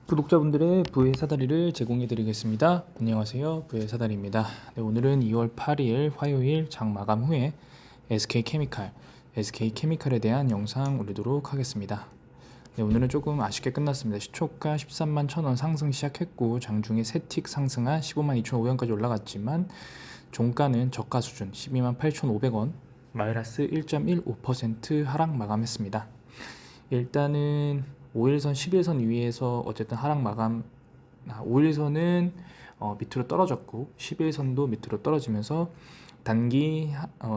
구독자분들의 부의 사다리를 제공해 드리겠습니다. 안녕하세요. 부의 사다리입니다. 네, 오늘은 2월 8일 화요일 장 마감 후에 SK케미칼에 대한 영상 올리도록 하겠습니다. 네, 오늘은 조금 아쉽게 끝났습니다. 시초가 13만 1,000원 상승 시작했고 장중에 세틱 상승한 15만 2,500원까지 올라갔지만 종가는 저가 수준 12만 8,500원 마이너스 1.15% 하락 마감했습니다. 일단은 5일선 11선 위에서 어쨌든 하락 마감. 5일선은 밑으로 떨어졌고 11선도 밑으로 떨어지면서 단기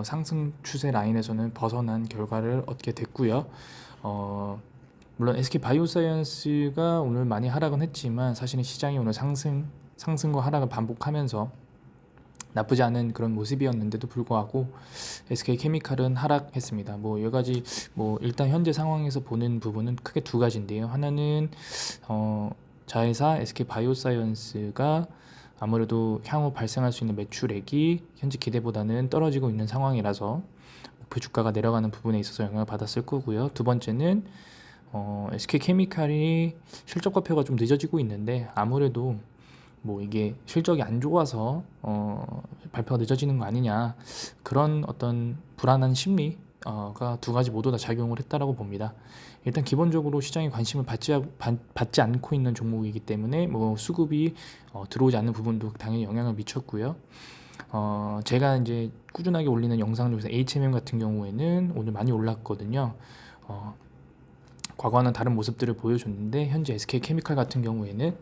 상승 추세 라인에서는 벗어난 결과를 얻게 됐고요. 물론 SK바이오사이언스가 오늘 많이 하락은 했지만 사실은 시장이 오늘 상승과 하락을 반복하면서 나쁘지 않은 그런 모습이었는데도 불구하고 SK케미칼은 하락했습니다. 여러 가지 일단 현재 상황에서 보는 부분은 크게 두 가지인데요. 하나는 자회사 SK바이오사이언스가 아무래도 향후 발생할 수 있는 매출액이 현재 기대보다는 떨어지고 있는 상황이라서 목표 주가가 내려가는 부분에 있어서 영향을 받았을 거고요. 두 번째는 SK케미칼이 실적 발표가 좀 늦어지고 있는데 아무래도 이게 실적이 안 좋아서 발표가 늦어지는 거 아니냐, 그런 어떤 불안한 심리가 두 가지 모두 다 작용을 했다라고 봅니다. 일단 기본적으로 시장이 관심을 받지 않고 있는 종목이기 때문에 수급이 들어오지 않는 부분도 당연히 영향을 미쳤고요. 제가 이제 꾸준하게 올리는 영상 중에서 HMM 같은 경우에는 오늘 많이 올랐거든요. 과거와는 다른 모습들을 보여줬는데 현재 SK케미칼 같은 경우에는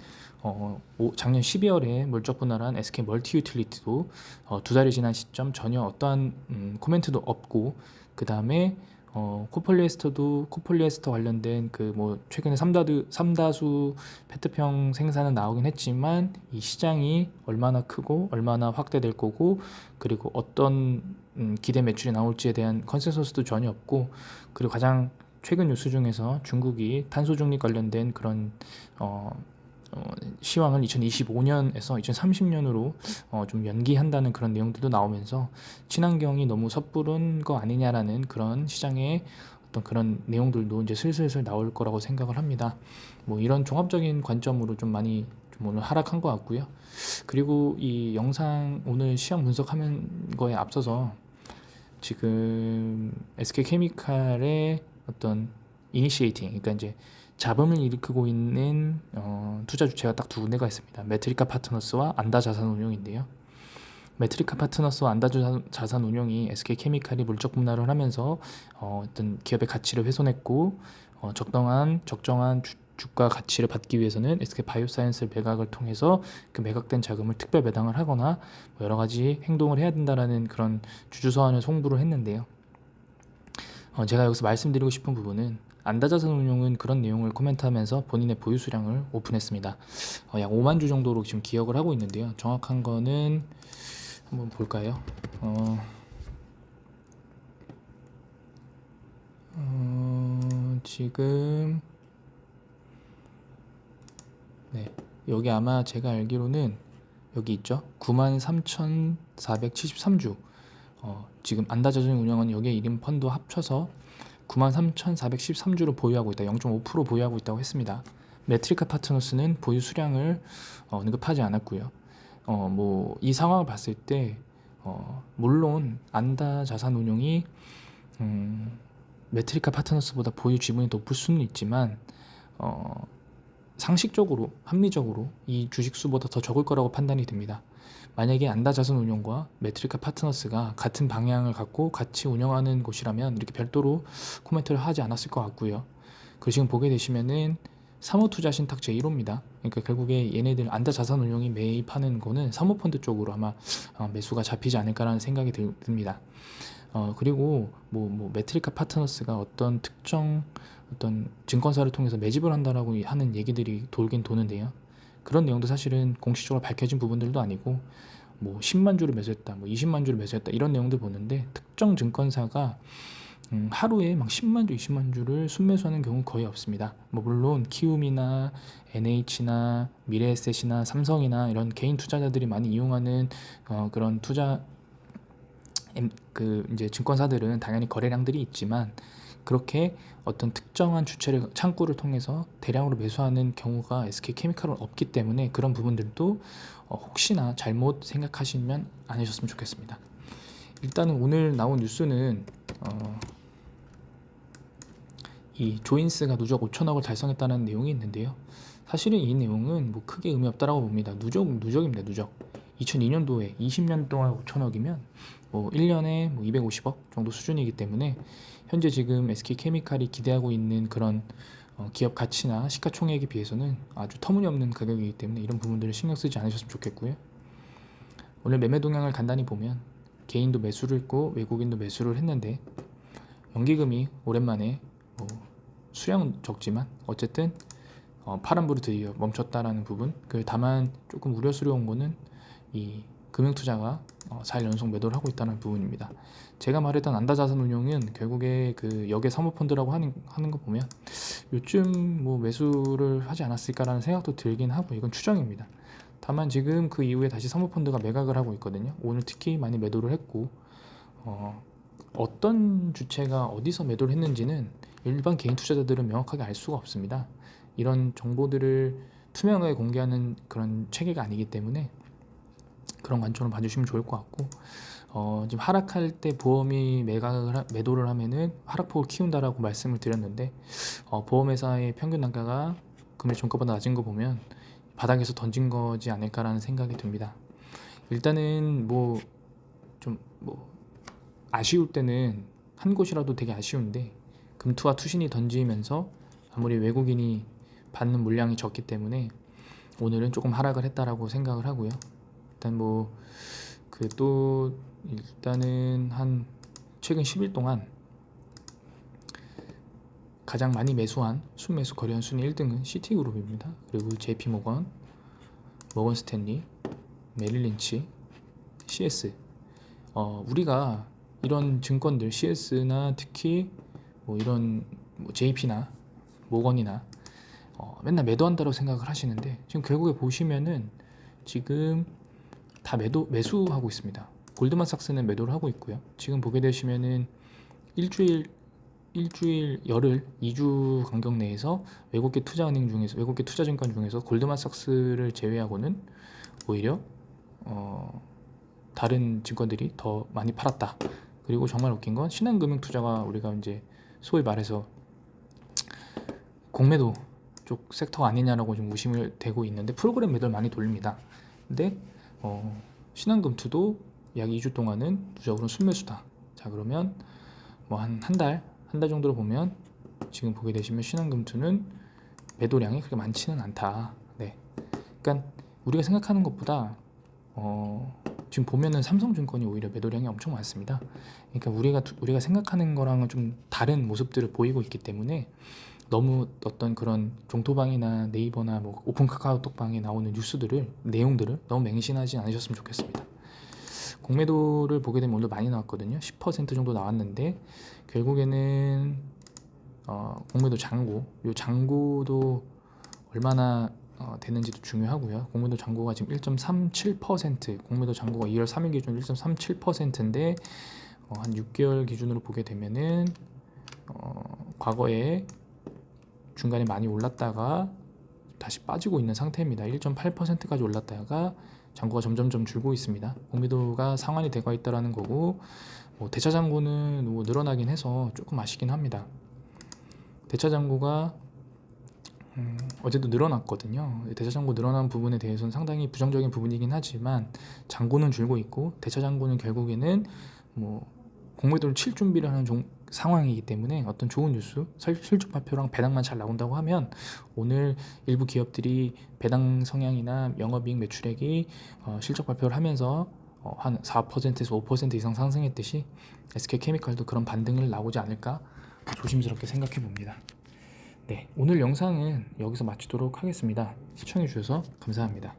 작년 12월에 물적 분할한 SK멀티유틸리티도 두 달이 지난 시점 전혀 어떠한 코멘트도 없고, 그 다음에 코폴리에스터 관련된 최근에 삼다수 페트병 생산은 나오긴 했지만 이 시장이 얼마나 크고 얼마나 확대될 거고, 그리고 어떤 기대 매출이 나올지에 대한 컨센서스도 전혀 없고, 그리고 가장 최근 뉴스 중에서 중국이 탄소 중립 관련된 그런 시황을 2025년에서 2030년으로 좀 연기한다는 그런 내용들도 나오면서 친환경이 너무 섣부른 거 아니냐라는 그런 시장의 어떤 그런 내용들도 이제 슬슬 나올 거라고 생각을 합니다. 이런 종합적인 관점으로 좀 많이 오늘 하락한 것 같고요. 그리고 이 영상 오늘 시황 분석하는 거에 앞서서 지금 SK케미칼의 어떤 이니시에이팅, 그러니까 이제 자금을 일으키고 있는 투자 주체가 딱 두 군데가 있습니다. 메트리카 파트너스와 안다 자산운용인데요. 메트리카 파트너스와 안다 자산운용이 SK케미칼이 물적 분할을 하면서 어떤 기업의 가치를 훼손했고 적정한 주가 가치를 받기 위해서는 SK바이오사이언스 매각을 통해서 그 매각된 자금을 특별 배당을 하거나 여러 가지 행동을 해야 된다라는 그런 주주서한을 송부를 했는데요. 제가 여기서 말씀드리고 싶은 부분은 안다자산운용은 그런 내용을 코멘트하면서 본인의 보유 수량을 오픈했습니다. 약 5만 주 정도로 지금 기억을 하고 있는데요. 정확한 거는 한번 볼까요? 지금 여기 아마 제가 알기로는 여기 있죠. 93,473주. 지금 안다자산운용은 여기에 1인 펀드 합쳐서 93,413주를 보유하고 있다. 0.5% 보유하고 있다고 했습니다. 메트리카 파트너스는 보유 수량을 언급하지 않았고요. 이 상황을 봤을 때 물론 안다 자산운용이 메트리카 파트너스보다 보유 지분이 높을 수는 있지만 상식적으로 합리적으로 이 주식수보다 더 적을 거라고 판단이 됩니다. 만약에 안다자산운용과 메트리카 파트너스가 같은 방향을 갖고 같이 운영하는 곳이라면 이렇게 별도로 코멘트를 하지 않았을 것 같고요. 그리고 지금 보게 되시면은 사모투자 신탁 제1호입니다. 그러니까 결국에 얘네들 안다자산운용이 매입하는 거는 사모펀드 쪽으로 아마 매수가 잡히지 않을까라는 생각이 듭니다. 그리고 메트리카 파트너스가 어떤 특정 어떤 증권사를 통해서 매집을 한다라고 하는 얘기들이 돌긴 도는데요. 그런 내용도 사실은 공식적으로 밝혀진 부분들도 아니고 10만 주를 매수했다, 20만 주를 매수했다 이런 내용들 보는데 특정 증권사가 하루에 막 10만 주, 20만 주를 순매수하는 경우는 거의 없습니다. 물론 키움이나 NH나 미래에셋이나 삼성이나 이런 개인 투자자들이 많이 이용하는 그런 투자 이제 증권사들은 당연히 거래량들이 있지만 그렇게 어떤 특정한 주체를 창구를 통해서 대량으로 매수하는 경우가 SK케미칼은 없기 때문에 그런 부분들도 혹시나 잘못 생각하시면 안 하셨으면 좋겠습니다. 일단은 오늘 나온 뉴스는 이 조인스가 누적 5천억을 달성했다는 내용이 있는데요. 사실은 이 내용은 뭐 크게 의미 없다라고 봅니다. 누적입니다. 누적. 2002년도에 20년 동안 5천억이면 뭐 1년에 뭐 250억 정도 수준이기 때문에 현재 지금 SK케미칼이 기대하고 있는 그런 기업 가치나 시가총액에 비해서는 아주 터무니없는 가격이기 때문에 이런 부분들을 신경 쓰지 않으셨으면 좋겠고요. 오늘 매매 동향을 간단히 보면 개인도 매수를 했고 외국인도 매수를 했는데 연기금이 오랜만에 수량은 적지만 어쨌든 파란불이 드디어 멈췄다라는 부분. 다만 조금 우려스러운 거는 이 금융투자가 4일 연속 매도를 하고 있다는 부분입니다. 제가 말했던 안다자산운용은 결국에 그 역의 사모펀드라고 하는 거 보면 요즘 뭐 매수를 하지 않았을까라는 생각도 들긴 하고 이건 추정입니다. 다만 지금 그 이후에 다시 사모펀드가 매각을 하고 있거든요. 오늘 특히 많이 매도를 했고 어떤 주체가 어디서 매도를 했는지는 일반 개인 투자자들은 명확하게 알 수가 없습니다. 이런 정보들을 투명하게 공개하는 그런 체계가 아니기 때문에 그런 관점으로 봐주시면 좋을 것 같고 지금 하락할 때 보험이 매도를 하면은 하락폭을 키운다라고 말씀을 드렸는데 보험회사의 평균 단가가 금일 종가보다 낮은 거 보면 바닥에서 던진 거지 않을까라는 생각이 듭니다. 일단은 좀 아쉬울 때는 한 곳이라도 되게 아쉬운데 금투와 투신이 던지면서 아무리 외국인이 받는 물량이 적기 때문에 오늘은 조금 하락을 했다라고 생각을 하고요. 일단 일단은 한 최근 10일 동안 가장 많이 매수한 순매수 거래한 순위 1등은 시티그룹입니다. 그리고 JP모건, 모건스탠리, 메릴린치, CS. 우리가 이런 증권들 CS나 특히 이런 JP나 모건이나 맨날 매도한다고 생각을 하시는데 지금 결국에 보시면은 지금 다 매수하고 있습니다. 골드만삭스는 매도를 하고 있고요. 지금 보게 되시면은 일주일 열흘 2주 간격 내에서 외국계 투자증권 중에서 골드만삭스를 제외하고는 오히려 다른 증권들이 더 많이 팔았다. 그리고 정말 웃긴 건 신한금융투자가 우리가 이제 소위 말해서 공매도 쪽 섹터가 아니냐라고 좀 의심을 되고 있는데 프로그램 매도를 많이 돌립니다. 근데 신한금투도 약 2주 동안은 누적으로 순매수다. 자, 그러면 한 달 정도로 보면 지금 보게 되시면 신한금투는 매도량이 그렇게 많지는 않다. 네. 그러니까 우리가 생각하는 것보다 지금 보면은 삼성증권이 오히려 매도량이 엄청 많습니다. 그러니까 우리가 생각하는 거랑은 좀 다른 모습들을 보이고 있기 때문에 너무 어떤 그런 종토방이나 네이버나 오픈 카카오톡방에 나오는 내용들을 너무 맹신하지 않으셨으면 좋겠습니다. 공매도를 보게 되면 오늘 많이 나왔거든요. 10% 정도 나왔는데 결국에는 공매도 요 장고도 얼마나 되는지도 중요하고요. 공매도 잔고가 지금 1.37%, 공매도 잔고가 2월 3일 기준 1.37%인데 한 6개월 기준으로 보게 되면은 과거에 중간에 많이 올랐다가 다시 빠지고 있는 상태입니다. 1.8%까지 올랐다가 잔고가 점점점 줄고 있습니다. 공매도가 상환이 되고 있다라는 거고 대차 잔고는 늘어나긴 해서 조금 아쉽긴 합니다. 대차 잔고가 어제도 늘어났거든요. 대차 잔고 늘어난 부분에 대해서는 상당히 부정적인 부분이긴 하지만 잔고는 줄고 있고 대차 잔고는 결국에는 공매도를 칠 준비를 하는 상황이기 때문에 어떤 좋은 뉴스, 실적 발표랑 배당만 잘 나온다고 하면 오늘 일부 기업들이 배당 성향이나 영업이익 매출액이 실적 발표를 하면서 한 4%에서 5% 이상 상승했듯이 SK케미칼도 그런 반등을 나오지 않을까 조심스럽게 생각해 봅니다. 네, 오늘 영상은 여기서 마치도록 하겠습니다. 시청해 주셔서 감사합니다.